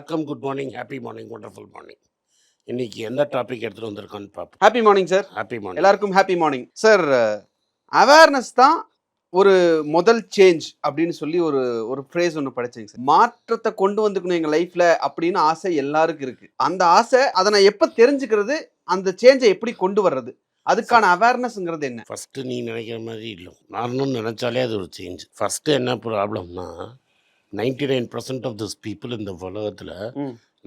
வணக்கம், good morning, happy morning, wonderful morning. இன்னைக்கு எந்த டாபிக் எடுத்துகிட்டு வந்திருக்கான்னு பார்ப்போம். Happy morning sir. Happy morning. எல்லாருக்கும் ஹாப்பி மார்னிங் சார். அவேர்னஸ் தான் ஒரு முதல் சேஞ்ச் அப்படின்னு சொல்லி ஒரு ஒரு ஃப்ரேஸ் ஒன்று படிச்சேங்க சார். மாற்றத்தை கொண்டு வந்துக்கணும் எங்கள் லைஃப்ல அப்படின்னு ஆசை எல்லாருக்கும் இருக்கு. அந்த ஆசை அதை நான் எப்போ தெரிஞ்சுக்கிறது, அந்த சேஞ்சை எப்படி கொண்டு வர்றது, அதுக்கான அவேர்னஸ்ங்கிறது என்ன? ஃபஸ்ட்டு நீ நினைக்கிற மாதிரி இல்லை, நானும் நினச்சாலே அது ஒரு சேஞ்ச். ஃபஸ்ட்டு என்ன ப்ராப்ளம்னா 99% ஆஃப் திஸ் பீப்புள் இந்த உலகத்தில்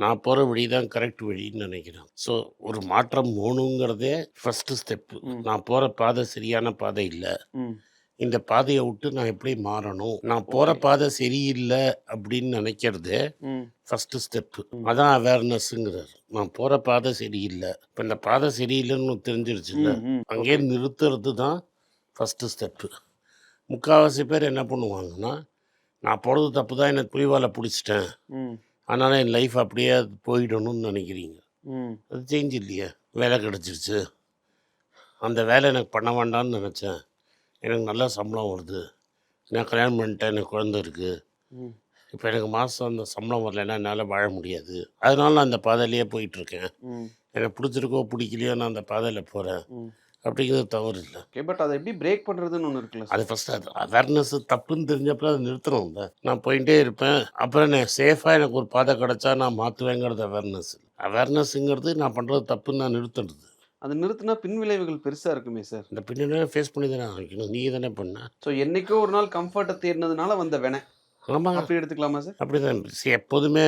நான் போகிற வழி தான் கரெக்ட் வழின்னு நினைக்கிறேன். ஸோ ஒரு மாற்றம் போகணுங்கிறதே ஃபஸ்ட்டு ஸ்டெப்பு. நான் போகிற பாதை சரியான பாதை இல்லை, இந்த பாதையை விட்டு நான் எப்படி மாறணும், நான் போகிற பாதை சரியில்லை அப்படின்னு நினைக்கிறது ஃபஸ்ட்டு ஸ்டெப்பு. அதான் அவேர்னஸ்ங்கிறார். நான் போகிற பாதை சரியில்லை, இப்போ இந்த பாதை சரியில்லைன்னு தெரிஞ்சிருச்சுல்ல, அங்கேயே நிறுத்துறது தான் ஃபஸ்ட்டு ஸ்டெப்பு. முக்கால்வாசி பேர் என்ன பண்ணுவாங்கன்னா, நான் போகிறது தப்பு தான், எனக்கு புலிவாலை பிடிச்சிட்டேன், அதனால் என் லைஃப் அப்படியே போயிடணும்னு நினைக்கிறீங்க. அது சேஞ்ச் இல்லையே. வேலை கிடச்சிருச்சு, அந்த வேலை எனக்கு பண்ண வேண்டாம்னு நினச்சேன், எனக்கு நல்ல சம்பளம் வருது, நான் கல்யாணம் பண்ணிட்டேன், எனக்கு குழந்தை இருக்குது, இப்போ எனக்கு மாதம் அந்த சம்பளம் வரலைன்னா என்னால் வாழ முடியாது, அதனால நான் அந்த பாதையிலேயே போயிட்டுருக்கேன், எனக்கு பிடிச்சிருக்கோ பிடிக்கலையோ நான் அந்த பாதையில் போகிறேன் அப்படிங்கிறது தவறு இல்லை. ஓகே, பட் அதை எப்படி பிரேக் பண்ணுறதுன்னு ஒன்று இருக்குல்ல. அது ஃபஸ்ட்டு அது அவேர்னஸ் தப்புன்னு தெரிஞ்சப்போ அதை நிறுத்தணும்ல. நான் போயிட்டே இருப்பேன், அப்புறம் நான் சேஃபாக எனக்கு ஒரு பாதை கிடச்சா நான் மாற்றுவேங்கிறது அவேர்னஸ். அவேர்னஸ்ங்கிறது நான் பண்ணுறது தப்புன்னு நான் நிறுத்துறது. அது நிறுத்தினா பின் விளைவுகள் பெருசாக இருக்குமே சார். இந்த பின்னாடி ஃபேஸ் பண்ணி தானே ஆகிக்கணும், நீ தானே பண்ண. ஸோ என்றைக்கோ ஒரு நாள் கம்ஃபர்ட்டை தேடினதுனால வந்த வேணை. ஆமாம், அப்படி எடுத்துக்கலாமா சார்? அப்படி தான் எப்போதுமே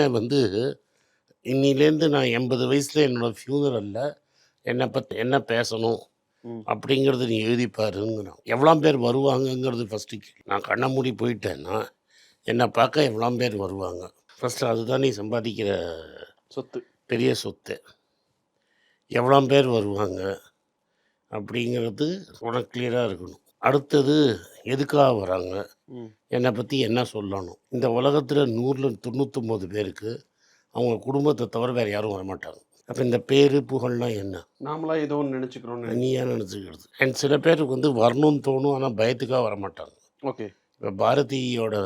இன்னிலேருந்து நான் 80 வயசில் என்னோடய ஃபியூனரலில் என்னை பற்றி என்ன பேசணும் அப்படிங்கிறது நீ எழுதிப்பாருங்கிறான். எவ்வளோ பேர் வருவாங்கங்கிறது ஃபஸ்ட்டு. நான் கண்ணை மூடி போயிட்டேன்னா என்னை பார்க்க எவ்வளோ பேர் வருவாங்க. ஃபஸ்ட்டு அதுதான் நீ சம்பாதிக்கிற சொத்து, பெரிய சொத்து. எவ்வளோ பேர் வருவாங்க அப்படிங்கிறது உனக்கு கிளியராக இருக்கணும். அடுத்தது எதுக்காக வராங்க, என்னை பற்றி என்ன சொல்லணும். இந்த உலகத்தில் 100ல் 99 பேருக்கு அவங்க குடும்பத்தை தவிர வேறு யாரும் வரமாட்டாங்க. அப்போ இந்த பேரு புகழ்லாம் என்ன, நாமளா ஏதோ ஒன்று நினச்சிக்கிறோம், நீ ஏன் நினச்சிக்கிறது. அண்ட் சில பேருக்கு வரணும்னு தோணும், ஆனால் பயத்துக்காக வரமாட்டாங்க. ஓகே, இப்போ பாரதியோட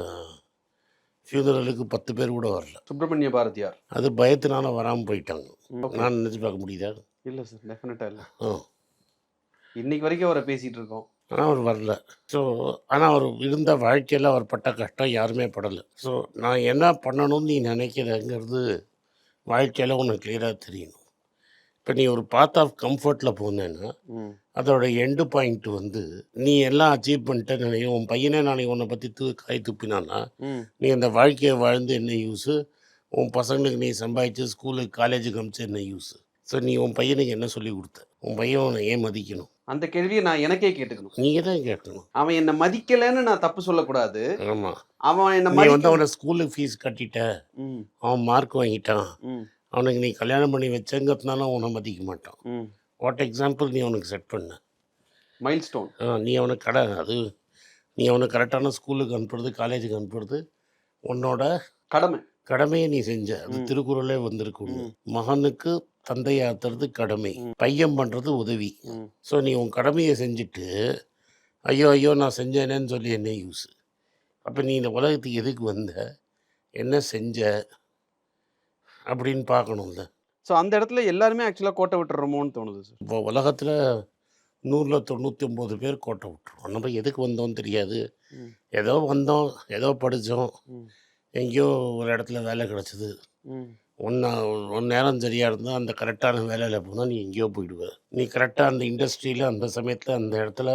ஃபியூனரலுக்கு 10 பேர் கூட வரல. சுப்பிரமணிய பாரதியார் அது பயத்தினால வராமல் போயிட்டாங்க. நான் நினச்சி பார்க்க முடியுதா? இல்லை சார், டெஃபினட்டாக இல்லை. இன்னைக்கு வரைக்கும் அவரை பேசிகிட்டு இருக்கோம், ஆனால் அவர் வரல. ஸோ ஆனால் அவர் இருந்த வாழ்க்கையில் அவர் பட்ட கஷ்டம் யாருமே படலை. ஸோ நான் என்ன பண்ணணும்னு நீ நினைக்கிறேங்கிறது வாழ்க்கையில் உனக்கு கிளியராக தெரியணும். இப்போ நீ ஒரு பாத் ஆஃப் கம்ஃபர்ட்டில் போனேன்னா அதோட எண்டு பாயிண்ட் நீ எல்லாம் அச்சீவ் பண்ணிட்டே நினைக்கும். உன் பையனே நாளைக்கு உன்னை பற்றி காய் துப்பினான்னா நீ அந்த வாழ்க்கையை வாழ்ந்து என்ன யூஸு, உன் பசங்களுக்கு நீ சம்பாதிச்சு ஸ்கூலுக்கு காலேஜுக்கு அனுப்பிச்சு என்ன யூஸு. ஸோ நீ உன் பையனுக்கு என்ன சொல்லி கொடுத்த, உன் பையன் உன்னை ஏன் மதிக்கணும்? அந்த கேள்வியை நான் எனக்கே கேட்டுக்கணும். நீங்கள் தான் கேட்கணும். அவன் என்னை மதிக்கலைன்னு நான் தப்பு சொல்லக்கூடாது. ஆமாம், அவன் என்ன அவனை ஸ்கூலுக்கு ஃபீஸ் கட்டிட்ட, அவன் மார்க் வாங்கிட்டான், அவனுக்கு நீ கல்யாணம் பண்ணி வச்சங்கிறதுனால அவனை மதிக்க மாட்டான். வாட் எக்ஸாம்பிள் நீ அவனுக்கு செட் பண்ண மைல் ஸ்டோன். நீ அவனுக்கு நீ அவனுக்கு கரெக்டான ஸ்கூலுக்கு அனுப்புறது, காலேஜுக்கு அனுப்புறது உன்னோட கடமையை நீ செஞ்ச. அது திருக்குறளே வந்திருக்கு, மகனுக்கு தந்தையாத்துறது கடமை, பையன் பண்ணுறது உதவி. ஸோ நீ உன் கடமையை செஞ்சுட்டு ஐயோ நான் செஞ்சேனேன்னு சொல்லி என்ன யூஸ்? அப்போ நீ இந்த உலகத்துக்கு எதுக்கு வந்த, என்ன செஞ்ச அப்படின்னு பார்க்கணும்ல. ஸோ அந்த இடத்துல எல்லாருமே ஆக்சுவலாக கோட்டை விட்டுறோமோன்னு தோணுது சார். இப்போ உலகத்தில் 100ல் 99 பேர் கோட்டை விட்டுருவோம். நம்ம எதுக்கு வந்தோம்னு தெரியாது, ஏதோ வந்தோம், ஏதோ படித்தோம், எங்கேயோ ஒரு இடத்துல வேலை கிடச்சிது, ஒன் நேரம் சரியாக இருந்தால் அந்த கரெக்டான வேலையில் போனால் நீ எங்கேயோ போயிடுவேன். நீ கரெக்டாக அந்த இண்டஸ்ட்ரியில் அந்த சமயத்தில் அந்த இடத்துல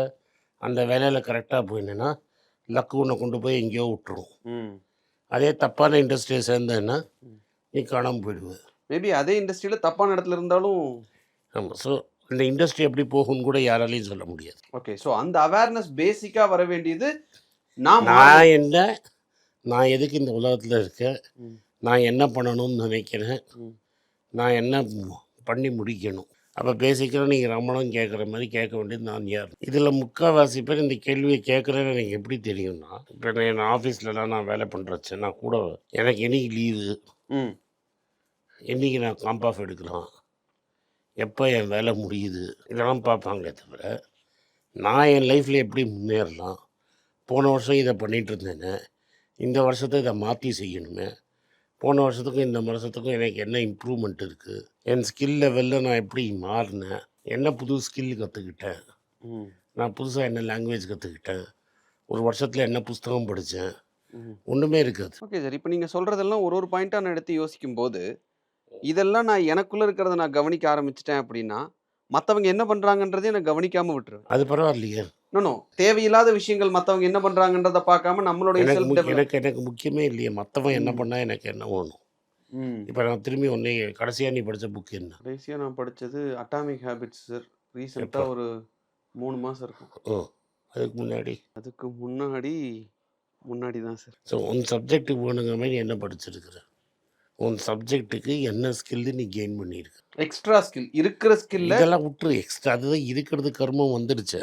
அந்த வேலையில் கரெக்டாக போயினேன்னா லக்கு உன்னை கொண்டு போய் எங்கேயோ விட்டுரும். அதே தப்பான இண்டஸ்ட்ரியை சேர்ந்தேன்னா நீ காணாமல் போயிடுவேன். மேபி அதே இண்டஸ்ட்ரியில் தப்பான இடத்துல இருந்தாலும். ஆமாம், ஸோ இந்த இண்டஸ்ட்ரி எப்படி போகும்னு கூட யாராலையும் சொல்ல முடியாது. ஓகே, ஸோ அந்த அவேர்னஸ் பேசிக்காக வர வேண்டியது நான் எதுக்கு இந்த உலகத்தில் இருக்கேன், நான் என்ன பண்ணணும்னு நினைக்கிறேன், நான் என்ன பண்ணி முடிக்கணும். அப்போ பேசிக்காக நீங்கள் ரமணம் கேட்குற மாதிரி கேட்க வேண்டியது நான் யார். இதில் முக்கால்வாசி பேர் இந்த கேள்வியை கேட்குறேன்னு எனக்கு எப்படி தெரியும்னா, இப்போ நான் ஆஃபீஸ்லலாம் நான் வேலை பண்ணுறச்சேன், நான் கூட எனக்கு என்னைக்கு லீவு, என்றைக்கு நான் காம்ப் ஆஃப் எடுக்கலாம், எப்போ என் வேலை முடியுது, இதெல்லாம் பார்ப்பாங்களே தவிர நான் என் லைஃப்பில் எப்படி முன்னேறலாம், போன வருஷம் இதை பண்ணிகிட்டு இருந்தேனே, இந்த வருஷத்தை இதை மாற்றி செய்யணுமே, போன வருஷத்துக்கும் இந்த வருஷத்துக்கும் எனக்கு என்ன இம்ப்ரூவ்மெண்ட் இருக்குது, என் ஸ்கில் லெவலில் நான் எப்படி மாறினேன், என்ன புது ஸ்கில் கற்றுக்கிட்டேன், நான் புதுசாக என்ன லாங்குவேஜ் கற்றுக்கிட்டேன், ஒரு வருஷத்தில் என்ன புஸ்தகம் படித்தேன், ஒன்றுமே இருக்காது. Okay sir. இப்போ நீங்கள் சொல்கிறதெல்லாம் ஒரு பாயிண்ட்டாக நான் எடுத்து யோசிக்கும்போது, இதெல்லாம் நான் எனக்குள்ளே இருக்கிறத நான் கவனிக்க ஆரம்பிச்சிட்டேன் அப்படின்னா, மற்றவங்க என்ன பண்ணுறாங்கன்றதே நான் கவனிக்காமல் விட்டுருவேன். அது பரவாயில்லையே. நோ தேவையில்லாத விஷயங்கள் மற்றவங்க என்ன பண்ணுறாங்கன்றதை பார்க்காம நம்மளுடைய எனக்கு செல்ஃப் டெவலப். எனக்கு முக்கியமே இல்லையே, மற்றவன் என்ன பண்ணால் எனக்கு என்ன வேணும். இப்போ நான் திரும்பி ஒன்றே, கடைசியாக நீ படித்த புக் என்ன? கடைசியாக நான் படித்தது அட்டாமிக் ஹேபிட்ஸ் சார். ரீசெண்டாக ஒரு 3 மாதம் இருக்கும். அதுக்கு முன்னாடி அதுக்கு முன்னாடி தான் சார். ஸோ உன் சப்ஜெக்ட்டுக்கு வேணுங்கிற மாதிரி என்ன படிச்சிருக்கிற, உன் சப்ஜெக்ட்டுக்கு என்ன ஸ்கில்லு நீ கெயின் பண்ணியிருக்க. எக்ஸ்ட்ரா ஸ்கில் இருக்கிற ஸ்கில்ல இதெல்லாம் விட்டுரு, எக்ஸ்ட்ரா அதுதான் இருக்கிறது, கர்மம் வந்துடுச்சு.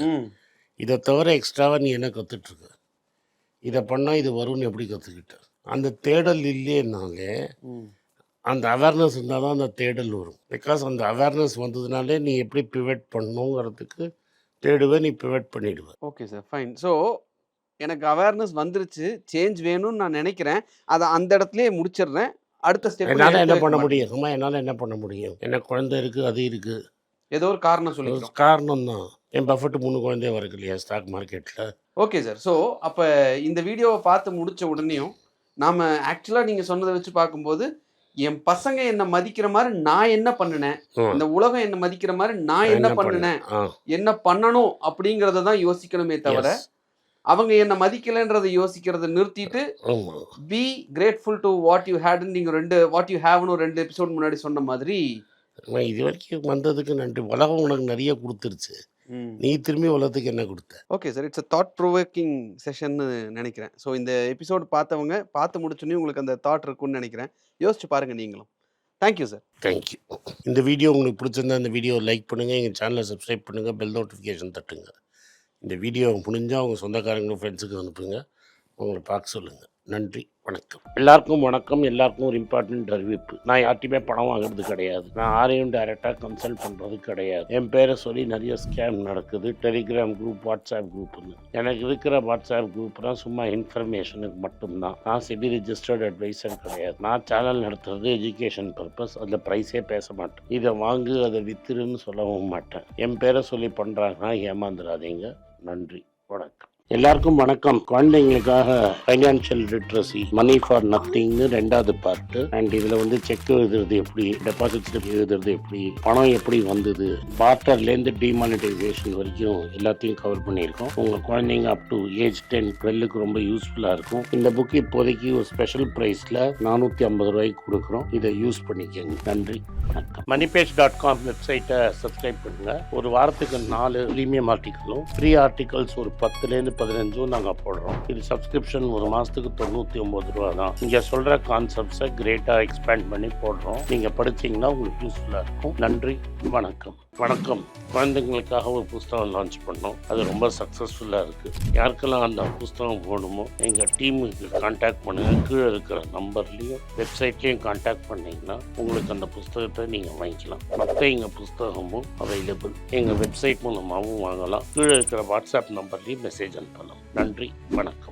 இதை தவிர எக்ஸ்ட்ராவாக நீ என்ன கற்றுட்ருக்க, இதை பண்ணால் இது வரும்னு எப்படி கற்றுக்கிட்ட. அந்த தேடல் இல்லைன்னாலே, அந்த அவேர்னஸ் இருந்தால் தான் அந்த தேடல் வரும். பிகாஸ் அந்த அவேர்னஸ் வந்ததுனாலே நீ எப்படி பிவட் பண்ணணுங்கிறதுக்கு தேடுவேன், நீ பிவட் பண்ணிடுவேன். Okay sir, fine. ஸோ எனக்கு அவேர்னஸ் வந்துருச்சு, சேஞ்ச் வேணும்னு நான் நினைக்கிறேன், அதை அந்த இடத்துலயே முடிச்சிடுறேன். அடுத்த ஸ்டெப் என்னால் என்ன பண்ண முடியும்? அம்மா என்னால் என்ன பண்ண முடியும்? எனக்கு குழந்தை இருக்குது, அது இருக்குது, ஏதோ ஒரு காரணம் சொல்லிக்கிறோம். காரணம் தான். என் பஃபெட் 3 குழந்தைய வரக்கு இல்லையா ஸ்டாக் மார்க்கெட்டில். Okay sir. ஸோ அப்போ இந்த வீடியோவை பார்த்து முடித்த உடனேயும் நாம் ஆக்சுவலாக நீங்கள் சொன்னதை வச்சு பார்க்கும்போது, என் பசங்க என்னை மதிக்கிற மாதிரி நான் என்ன பண்ணினேன், இந்த உலகம் என்னை மதிக்கிற மாதிரி நான் என்ன பண்ணினேன், என்ன பண்ணணும் அப்படிங்கிறத தான் யோசிக்கணுமே தவிர, அவங்க என்ன மதிக்கலைன்றதை யோசிக்கிறத நிறுத்திட்டு be grateful to what you ஹேட்னு நீங்கள் வாட் யூ ஹேவ்னு 2 எபிசோட் முன்னாடி சொன்ன மாதிரி, இது வரைக்கும் வந்ததுக்கு நன்றி. உலகம் உனக்கு நிறைய கொடுத்துருச்சு, நீ திரும்பி உலகத்துக்கு என்ன கொடுத்த? Okay sir, it's a thought provoking செஷன்னு நினைக்கிறேன். ஸோ இந்த எபிசோடு பார்த்தவங்க பார்த்து முடிச்சோன்னே உங்களுக்கு அந்த தாட் இருக்குன்னு நினைக்கிறேன். யோசிச்சு பாருங்கள் நீங்களும். Thank you sir. தேங்க்யூ. இந்த வீடியோ உங்களுக்கு பிடிச்சிருந்தா இந்த வீடியோவை லைக் பண்ணுங்கள், எங்கள் சேனலை சப்ஸ்கிரைப் பண்ணுங்கள், பெல் நோட்டிஃபிகேஷன் தட்டுங்க. இந்த வீடியோ முடிஞ்சால் உங்கள் சொந்தக்காரங்களும் ஃப்ரெண்ட்ஸுக்கு அனுப்புங்க, உங்களை பார்க்க சொல்லுங்கள். நன்றி, வணக்கம். எல்லாருக்கும் வணக்கம். எல்லாருக்கும் ஒரு இம்பார்ட்டன்ட் அறிவிப்பு. நான் யார்ட்டையுமே பணம் வாங்குறது கிடையாது, நான் யாரையும் டைரெக்டாக கன்சல்ட் பண்ணுறது கிடையாது. என் பேரை சொல்லி நிறைய ஸ்கேம் நடக்குது. டெலிகிராம் குரூப், வாட்ஸ்அப் குரூப்னு. எனக்கு இருக்கிற வாட்ஸ்அப் குரூப்லாம் சும்மா இன்ஃபர்மேஷனுக்கு மட்டும்தான். நான் செபி ரிஜிஸ்டர்ட் அட்வைசர் கிடையாது. நான் சேனல் நடத்துறது எஜுகேஷன் பர்பஸ், அதில் ப்ரைஸே பேச மாட்டேன். இதை வாங்கு அதை வித்துருன்னு சொல்லவும் மாட்டேன். என் பேரை சொல்லி பண்ணுறாங்கன்னா ஏமாந்துடாதீங்க. நன்றி, வணக்கம். எல்லாருக்கும் வணக்கம். குழந்தைங்களுக்காக ஃபைனான்ஷியல் லிட்ரஸி, மணி ஃபார் நத்திங்னு 2வது பார்ட்டு. அண்ட் இதில் செக் எழுதுறது எப்படி, டெபாசிட் ஸ்லிப் எழுதுறது எப்படி, பணம் எப்படி வந்தது, பார்ட்டர்லேருந்து டிமானிட்டைசேஷன் வரைக்கும் எல்லாத்தையும் கவர் பண்ணியிருக்கோம். உங்கள் குழந்தைங்க அப் டு ஏஜ் 10-12க்கு ரொம்ப யூஸ்ஃபுல்லாக இருக்கும். இந்த புக் இப்போதைக்கு ஒரு ஸ்பெஷல் ப்ரைஸில் 450 ரூபாய்க்கு கொடுக்குறோம். இதை யூஸ் பண்ணிக்கோங்க. நன்றி, வணக்கம். moneypage.com வெப்சைட்டை சப்ஸ்கிரைப் பண்ணுங்கள். ஒரு வாரத்துக்கு 4 ப்ரீமியம் ஆர்டிக்கலும், ஃப்ரீ ஆர்டிகல்ஸ் ஒரு 10லேருந்து 15 நாங்கள் போடுறோம். இது சப்ஸ்கிரிப்ஷன் ஒரு மாதத்துக்கு 99 ரூபா தான். இங்கே சொல்கிற கான்செப்ட்ஸை கிரேட்டாக எக்ஸ்பேண்ட் பண்ணி போடுறோம். நீங்கள் படிச்சிங்கன்னா உங்களுக்கு யூஸ்ஃபுல்லாக இருக்கும். நன்றி, வணக்கம். வணக்கம். குழந்தைங்களுக்காக ஒரு புஸ்தகம் லான்ச் பண்ணோம். அது ரொம்ப சக்ஸஸ்ஃபுல்லாக இருக்குது. யாருக்கெல்லாம் அந்த புஸ்தகம் போகணுமோ எங்கள் டீமுக்கு கான்டாக்ட் பண்ணுங்கள். கீழே இருக்கிற நம்பர்லேயும் வெப்சைட்லேயும் கான்டாக்ட் பண்ணிங்கன்னா உங்களுக்கு அந்த புஸ்தகத்தை நீங்கள் வாங்கிக்கலாம். மற்ற எங்கள் புஸ்தகமும் அவைலபிள். எங்கள் வெப்சைட் மூலமாகவும் வாங்கலாம். கீழே இருக்கிற வாட்ஸ்அப் நம்பர்லேயும் மெசேஜ் அனுப்பலாம். நன்றி, வணக்கம்.